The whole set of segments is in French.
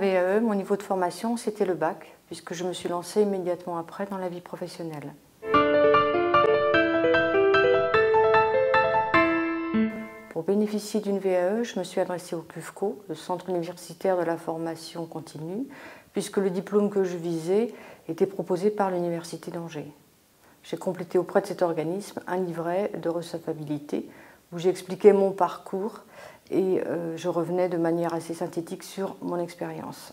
VAE, mon niveau de formation, c'était le bac, puisque je me suis lancée immédiatement après dans la vie professionnelle. Pour bénéficier d'une VAE, je me suis adressée au CUFCO, le Centre universitaire de la formation continue, puisque le diplôme que je visais était proposé par l'Université d'Angers. J'ai complété auprès de cet organisme un livret de recevabilité où j'expliquais mon parcours et je revenais de manière assez synthétique sur mon expérience.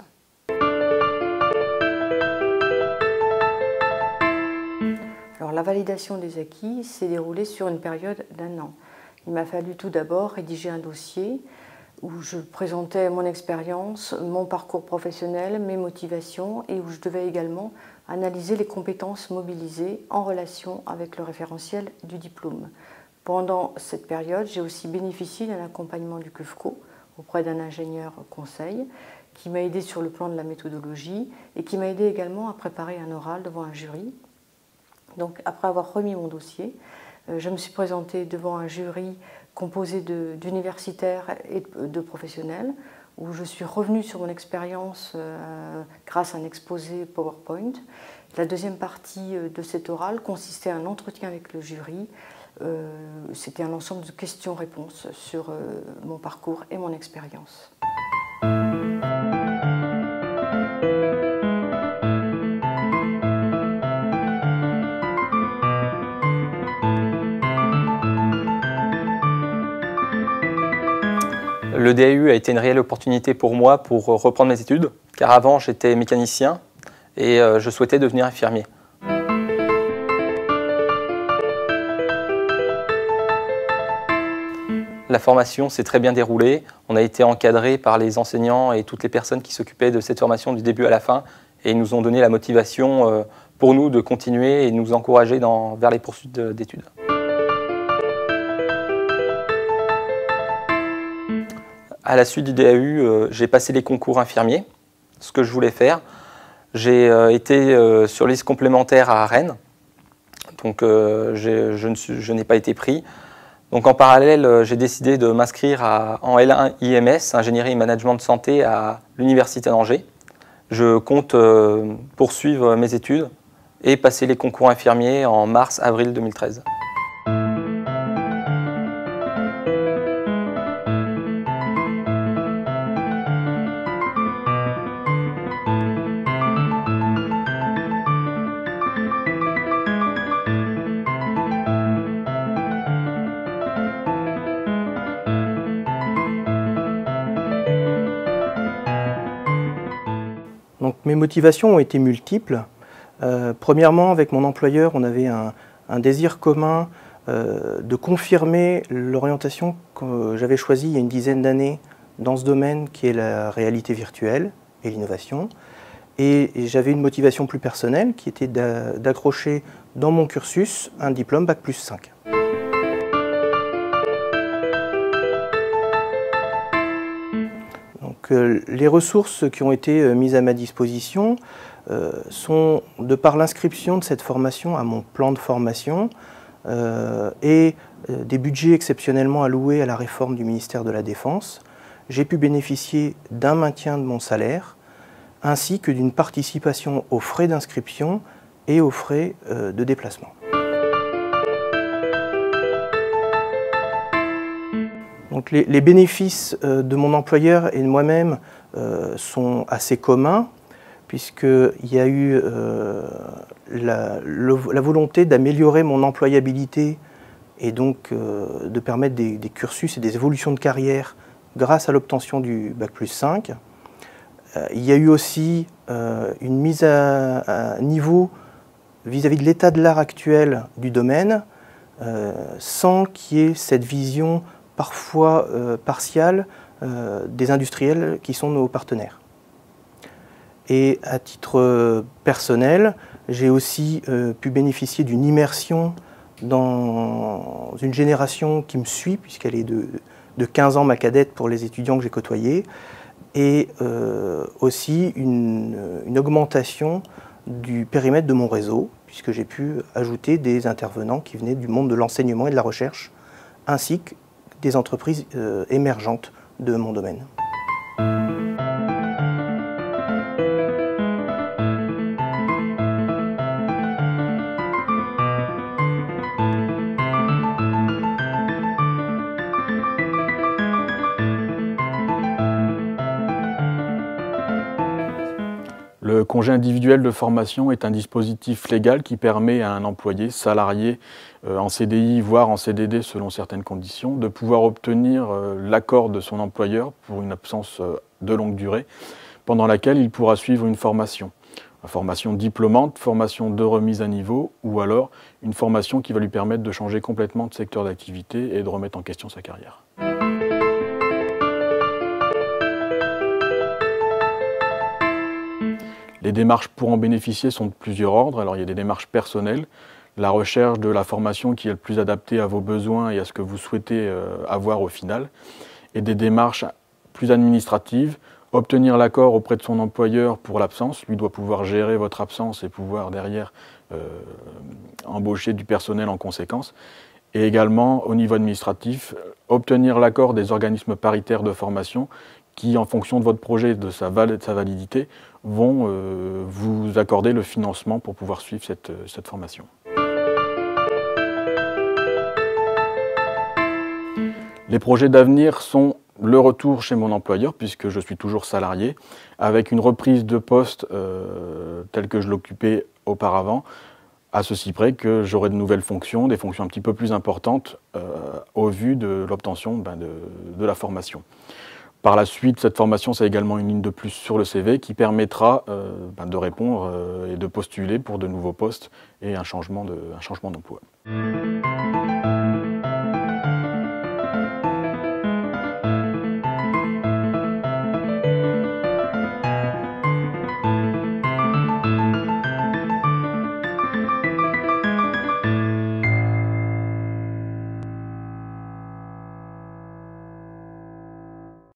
Alors, la validation des acquis s'est déroulée sur une période d'1 an. Il m'a fallu tout d'abord rédiger un dossier où je présentais mon expérience, mon parcours professionnel, mes motivations et où je devais également analyser les compétences mobilisées en relation avec le référentiel du diplôme. Pendant cette période, j'ai aussi bénéficié d'un accompagnement du CUFCO auprès d'un ingénieur conseil qui m'a aidé sur le plan de la méthodologie et qui m'a aidé également à préparer un oral devant un jury. Donc, après avoir remis mon dossier, je me suis présentée devant un jury composé d'universitaires et de professionnels, où je suis revenue sur mon expérience grâce à un exposé PowerPoint. La deuxième partie de cet oral consistait à un entretien avec le jury. C'était un ensemble de questions-réponses sur mon parcours et mon expérience. Le DAU a été une réelle opportunité pour moi pour reprendre mes études, car avant j'étais mécanicien et je souhaitais devenir infirmier. La formation s'est très bien déroulée, on a été encadré par les enseignants et toutes les personnes qui s'occupaient de cette formation du début à la fin et ils nous ont donné la motivation pour nous de continuer et de nous encourager vers les poursuites d'études. À la suite du DAU, j'ai passé les concours infirmiers, ce que je voulais faire. J'ai été sur liste complémentaire à Rennes, donc je n'ai pas été pris. Donc en parallèle, j'ai décidé de m'inscrire en L1 IMS, Ingénierie et Management de Santé, à l'Université d'Angers. Je compte poursuivre mes études et passer les concours infirmiers en mars-avril 2013. Donc, mes motivations ont été multiples. Premièrement, avec mon employeur, on avait un désir commun de confirmer l'orientation que j'avais choisie il y a une dizaine d'années dans ce domaine qui est la réalité virtuelle et l'innovation. Et j'avais une motivation plus personnelle qui était d'accrocher dans mon cursus un diplôme Bac+5. Donc, les ressources qui ont été mises à ma disposition sont, de par l'inscription de cette formation à mon plan de formation et des budgets exceptionnellement alloués à la réforme du ministère de la Défense, j'ai pu bénéficier d'un maintien de mon salaire ainsi que d'une participation aux frais d'inscription et aux frais de déplacement. Donc les bénéfices de mon employeur et de moi-même sont assez communs, puisqu'il y a eu la volonté d'améliorer mon employabilité et donc de permettre des cursus et des évolutions de carrière grâce à l'obtention du Bac+5. Il y a eu aussi une mise à niveau vis-à-vis de l'état de l'art actuel du domaine, sans qu'il y ait cette vision parfois partiale des industriels qui sont nos partenaires. Et à titre personnel, j'ai aussi pu bénéficier d'une immersion dans une génération qui me suit, puisqu'elle est de 15 ans ma cadette pour les étudiants que j'ai côtoyés, et aussi une augmentation du périmètre de mon réseau, puisque j'ai pu ajouter des intervenants qui venaient du monde de l'enseignement et de la recherche, ainsi que des entreprises émergentes de mon domaine. congé individuel de formation est un dispositif légal qui permet à un employé salarié en CDI, voire en CDD selon certaines conditions, de pouvoir obtenir l'accord de son employeur pour une absence de longue durée, pendant laquelle il pourra suivre une formation diplômante, formation de remise à niveau, ou alors une formation qui va lui permettre de changer complètement de secteur d'activité et de remettre en question sa carrière. Les démarches pour en bénéficier sont de plusieurs ordres. Alors, il y a des démarches personnelles, la recherche de la formation qui est le plus adaptée à vos besoins et à ce que vous souhaitez avoir au final, et des démarches plus administratives, obtenir l'accord auprès de son employeur pour l'absence. Lui doit pouvoir gérer votre absence et pouvoir derrière embaucher du personnel en conséquence. Et également, au niveau administratif, obtenir l'accord des organismes paritaires de formation qui, en fonction de votre projet et de sa validité, vont vous accorder le financement pour pouvoir suivre cette formation. Les projets d'avenir sont le retour chez mon employeur, puisque je suis toujours salarié, avec une reprise de poste telle que je l'occupais auparavant, à ceci près que j'aurai de nouvelles fonctions, des fonctions un petit peu plus importantes au vu de l'obtention de la formation. Par la suite, cette formation, c'est également une ligne de plus sur le CV qui permettra de répondre et de postuler pour de nouveaux postes et un changement d'emploi.